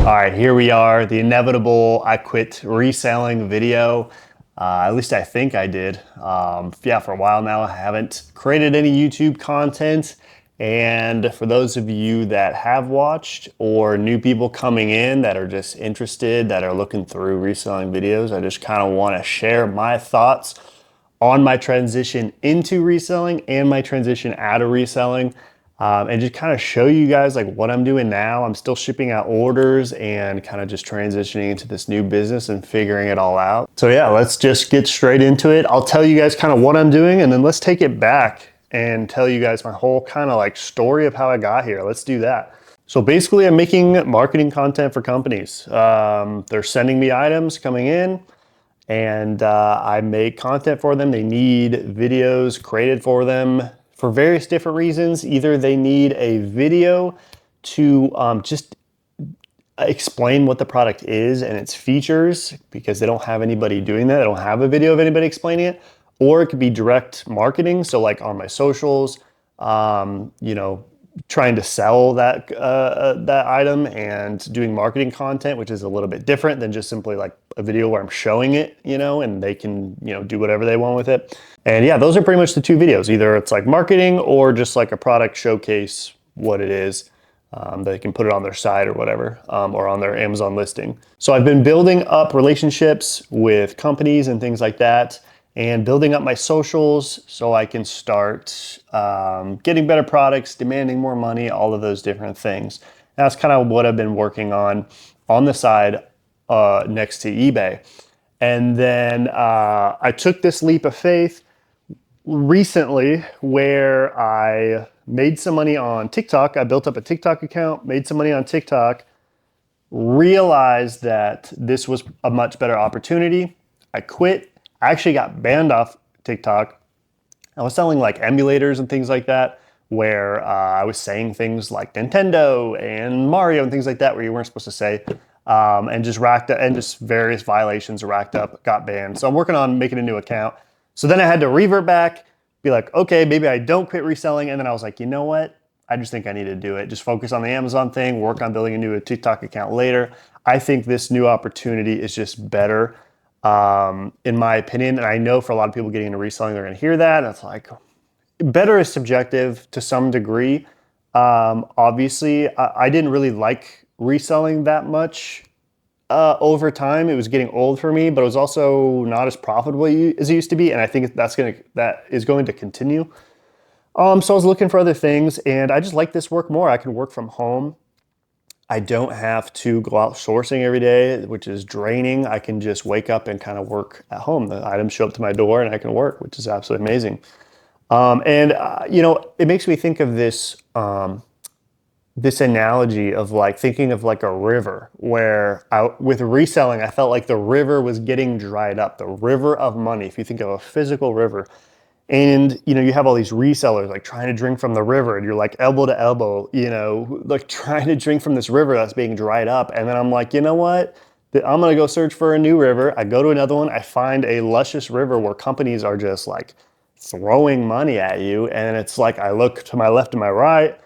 All right, here we are, the inevitable I quit reselling video. At least I think I did. Yeah, for a while now, I haven't created any YouTube content. And for those of you that have watched or new people coming in that are just interested, that are looking through reselling videos, I just kind of want to share my thoughts on my transition into reselling and my transition out of reselling. And just kind of show you guys like what I'm doing now. I'm still shipping out orders and kind of just transitioning into this new business and figuring it all out. So yeah, let's just get straight into it. I'll tell you guys kind of what I'm doing, and then let's take it back and tell you guys my whole kind of like story of how I got here. Let's do that. So basically I'm making marketing content for companies. They're sending me items coming in, and I make content for them. They need videos created for them for various different reasons. Either they need a video to just explain what the product is and its features because they don't have anybody doing that. They don't have a video of anybody explaining it. Or it could be direct marketing. So like on my socials, trying to sell that item and doing marketing content, which is a little bit different than just simply like a video where I'm showing it, and they can, do whatever they want with it. And yeah, those are pretty much the two videos. Either it's like marketing or just like a product showcase, what it is. They can put it on their site or whatever, or on their Amazon listing. So I've been building up relationships with companies and things like that, and building up my socials so I can start getting better products, demanding more money, all of those different things. And that's kind of what I've been working on the side next to eBay. And then I took this leap of faith recently where I made some money on TikTok. I built up a TikTok account, made some money on TikTok, realized that this was a much better opportunity. I quit. I actually got banned off TikTok. I was selling like emulators and things like that, where I was saying things like Nintendo and Mario and things like that, where you weren't supposed to say, and just racked up, and just various violations racked up, got banned. So I'm working on making a new account. So then I had to revert back, be like, okay, maybe I don't quit reselling. And then I was like, you know what? I just think I need to do it. Just focus on the Amazon thing, work on building a new TikTok account later. I think this new opportunity is just better, in my opinion. And I know for a lot of people getting into reselling, they're going to hear that. And it's like, better is subjective to some degree. Obviously, I didn't really like reselling that much. Over time, it was getting old for me, but it was also not as profitable as it used to be. And I think that is going to continue. So I was looking for other things, and I just like this work more. I can work from home. I don't have to go out sourcing every day, which is draining. I can just wake up and kind of work at home. The items show up to my door and I can work, which is absolutely amazing. It makes me think of this, this analogy of like thinking of like a river where with reselling, I felt like the river was getting dried up, the river of money. If you think of a physical river, and you have all these resellers like trying to drink from the river, and you're like elbow to elbow, like trying to drink from this river that's being dried up. And then I'm like, you know what? I'm gonna go search for a new river. I go to another one. I find a luscious river where companies are just like throwing money at you. And it's like, I look to my left and my right.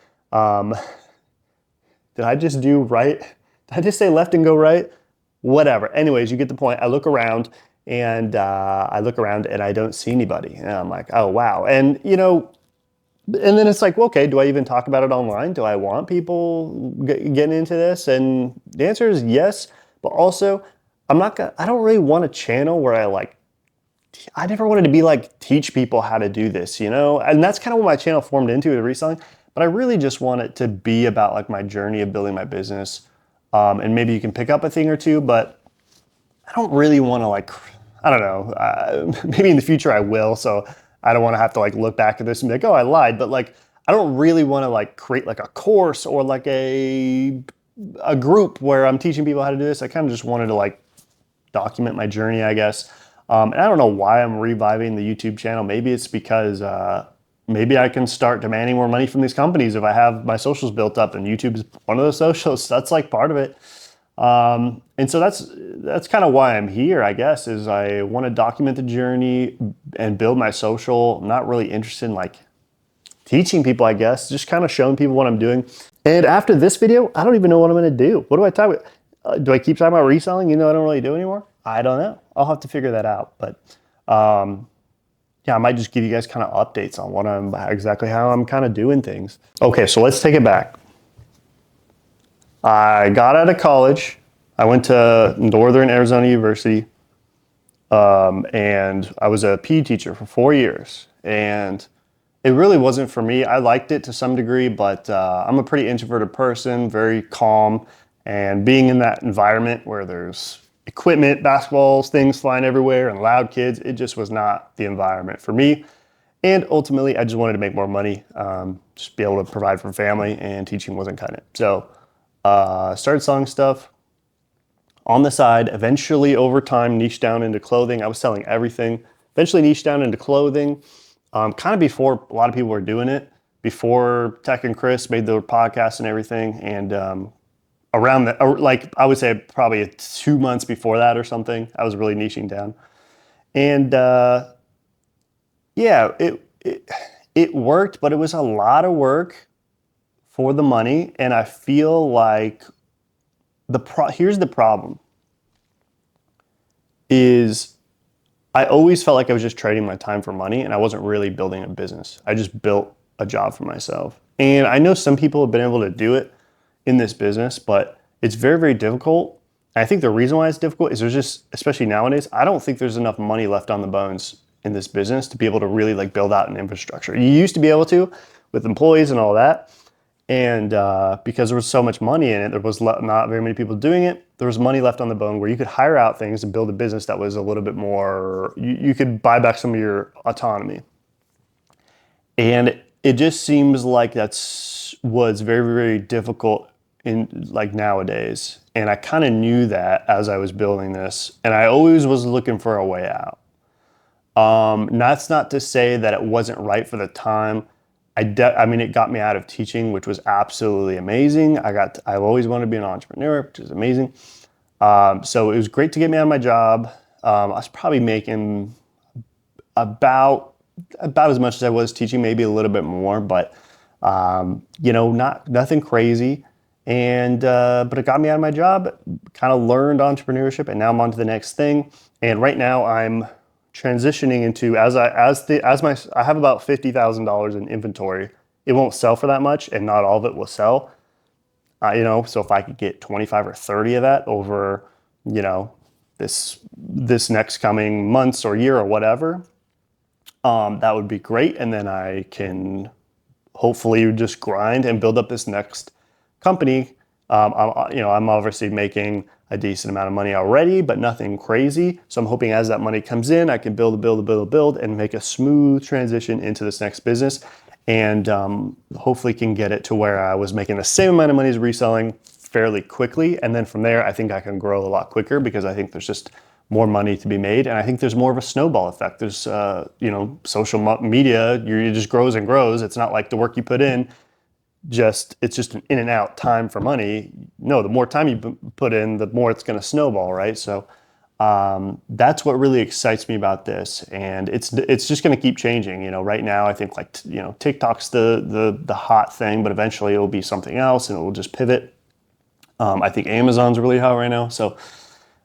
Did I just do right? Did I just say left and go right? Whatever. Anyways, you get the point. I look around and I don't see anybody. And I'm like, oh, wow. And, and then it's like, well, okay, do I even talk about it online? Do I want people getting into this? And the answer is yes. But also, I don't really want a channel where I never wanted to be like, teach people how to do this, And that's kind of what my channel formed into, with reselling. But I really just want it to be about like my journey of building my business. And maybe you can pick up a thing or two, but I don't really want to I don't know, maybe in the future I will. So I don't want to have to like look back at this and be like, oh, I lied. But like, I don't really want to like create like a course or like a group where I'm teaching people how to do this. I kind of just wanted to like document my journey, I guess. And I don't know why I'm reviving the YouTube channel. Maybe it's because, maybe I can start demanding more money from these companies if I have my socials built up, and YouTube is one of those socials. That's like part of it. And so that's kind of why I'm here, I guess, is I want to document the journey and build my social. I'm not really interested in like teaching people, I guess, just kind of showing people what I'm doing. And after this video, I don't even know what I'm going to do. What do I talk about? do I keep talking about reselling? I don't really do anymore. I don't know. I'll have to figure that out. But yeah, I might just give you guys kind of updates on exactly how I'm kind of doing things. Okay, so let's take it back. I got out of college. I went to Northern Arizona University, and I was a PE teacher for 4 years. And it really wasn't for me. I liked it to some degree, but I'm a pretty introverted person, very calm. And being in that environment where there's equipment, basketballs, things flying everywhere, and loud kids, it just was not the environment for me. And ultimately, I just wanted to make more money, just be able to provide for family, and teaching wasn't cutting it. So started selling stuff on the side, eventually over time niched down into clothing. I was selling everything, eventually niched down into clothing, kind of before a lot of people were doing it, before Tech and Chris made their podcast and everything. And around the, like I would say probably 2 months before that or something, I was really niching down. And yeah, it worked, but it was a lot of work for the money. And I feel like here's the problem is I always felt like I was just trading my time for money, and I wasn't really building a business. I just built a job for myself. And I know some people have been able to do it in this business, but it's very, very difficult. And I think the reason why it's difficult is there's just, especially nowadays, I don't think there's enough money left on the bones in this business to be able to really like build out an infrastructure. You used to be able to with employees and all that. And because there was so much money in it, there was not very many people doing it. There was money left on the bone where you could hire out things and build a business that was a little bit more, you could buy back some of your autonomy. And it just seems like was very, very difficult in like nowadays. And I kind of knew that as I was building this, and I always was looking for a way out. That's not to say that it wasn't right for the time. I mean, it got me out of teaching, which was absolutely amazing. I've always wanted to be an entrepreneur, which is amazing. So it was great to get me out of my job. I was probably making about as much as I was teaching, maybe a little bit more, but nothing crazy. And but it got me out of my job. Kind of learned entrepreneurship, and now I'm on to the next thing. And right now I'm transitioning into I have about $50,000 in inventory. It won't sell for that much, and not all of it will sell. So if I could get 25 or 30 of that over, this next coming months or year or whatever, that would be great. And then I can hopefully just grind and build up this next company. I'm obviously making a decent amount of money already, but nothing crazy. So I'm hoping as that money comes in, I can build, and make a smooth transition into this next business. And hopefully can get it to where I was making the same amount of money as reselling fairly quickly. And then from there, I think I can grow a lot quicker because I think there's just more money to be made. And I think there's more of a snowball effect. There's, social media, it just grows and grows. It's not like the work you put in, it's just an in and out time for money. No, the more time you put in, the more it's going to snowball, right? So that's what really excites me about this, and it's just going to keep changing. Right now I think TikTok's the hot thing, but eventually it will be something else, and it will just pivot. I think Amazon's really hot right now, so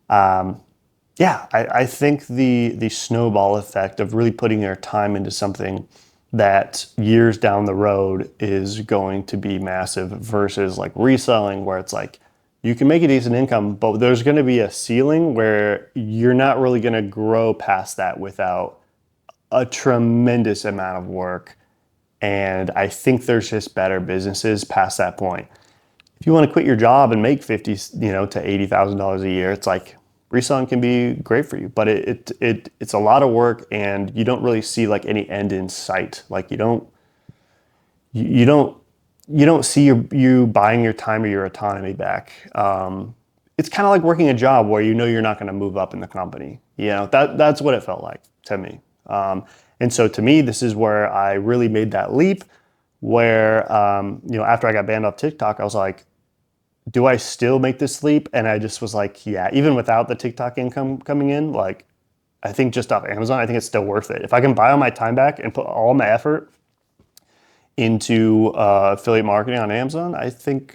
I think the snowball effect of really putting your time into something that years down the road is going to be massive versus like reselling, where it's like you can make a decent income, but there's going to be a ceiling where you're not really going to grow past that without a tremendous amount of work. And I think there's just better businesses past that point. If you want to quit your job and make $50,000 to $80,000 a year, it's like reselling can be great for you, but it's a lot of work, and you don't really see like any end in sight. Like you don't see you buying your time or your autonomy back. It's kind of like working a job where you're not going to move up in the company. That's what it felt like to me. And so to me, this is where I really made that leap. Where after I got banned off TikTok, I was like, do I still make this leap? And I just was like, yeah, even without the TikTok income coming in, like I think just off Amazon, I think it's still worth it. If I can buy all my time back and put all my effort into affiliate marketing on Amazon, I think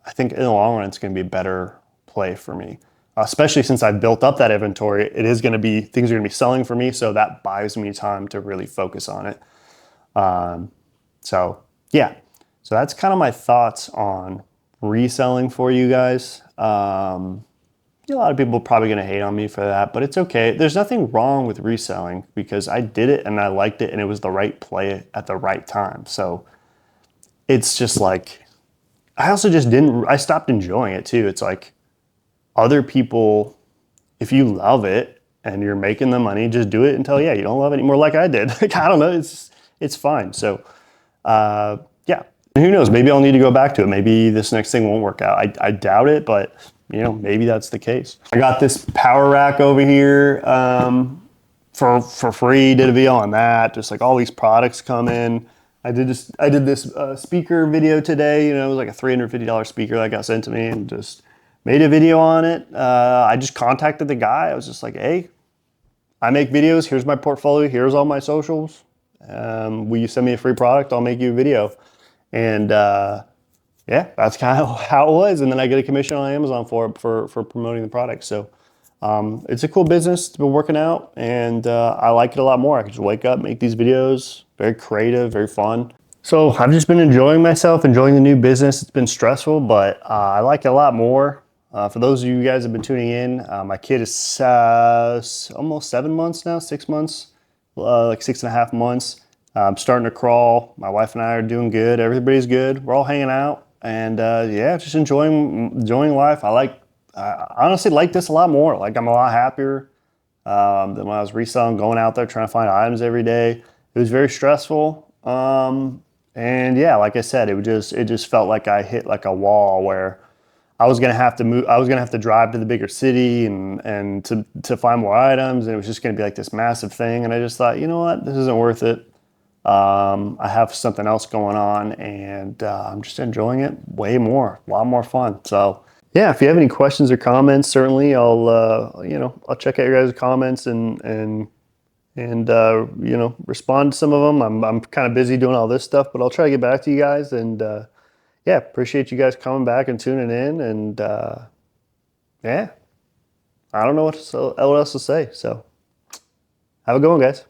I think in the long run, it's going to be a better play for me, especially since I've built up that inventory. It is going to be, things are going to be selling for me. So that buys me time to really focus on it. So yeah, so that's kind of my thoughts on reselling for you guys. A lot of people are probably going to hate on me for that, but it's okay. There's nothing wrong with reselling because I did it and I liked it and it was the right play at the right time. So it's just like, I also just I stopped enjoying it too. It's like other people, if you love it and you're making the money, just do it until, yeah, you don't love it anymore like I did. Like, I don't know, it's fine. So, yeah, and who knows, maybe I'll need to go back to it. Maybe this next thing won't work out. I doubt it, but you know, maybe that's the case. I got this power rack over here for free, did a video on that. Just like all these products come in. I did this speaker video today. You know, it was like a $350 speaker that got sent to me, and just made a video on it. I just contacted the guy. I was just like, hey, I make videos. Here's my portfolio. Here's all my socials. Will you send me a free product? I'll make you a video. And yeah, that's kind of how it was. And then I get a commission on Amazon for promoting the product. So it's a cool business. It's been working out, and I like it a lot more. I can just wake up, make these videos. Very creative, very fun. So I've just been enjoying myself, enjoying the new business. It's been stressful, but I like it a lot more. For those of you guys that have been tuning in, my kid is almost 7 months now, 6 months, like 6.5 months. I'm starting to crawl. My wife and I are doing good. Everybody's good. We're all hanging out, and yeah, just enjoying life. I honestly like this a lot more. Like, I'm a lot happier than when I was reselling, going out there trying to find items every day. It was very stressful. And yeah, like I said, it just felt like I hit like a wall where I was gonna have to move. I was gonna have to drive to the bigger city and to find more items, and it was just gonna be like this massive thing. And I just thought, you know what, this isn't worth it. I have something else going on, and I'm just enjoying it way more, a lot more fun. So yeah, if you have any questions or comments, certainly I'll check out your guys' comments and respond to some of them. I'm kind of busy doing all this stuff, but I'll try to get back to you guys. And yeah, appreciate you guys coming back and tuning in. And yeah, I don't know what else to say. So have a good one, guys.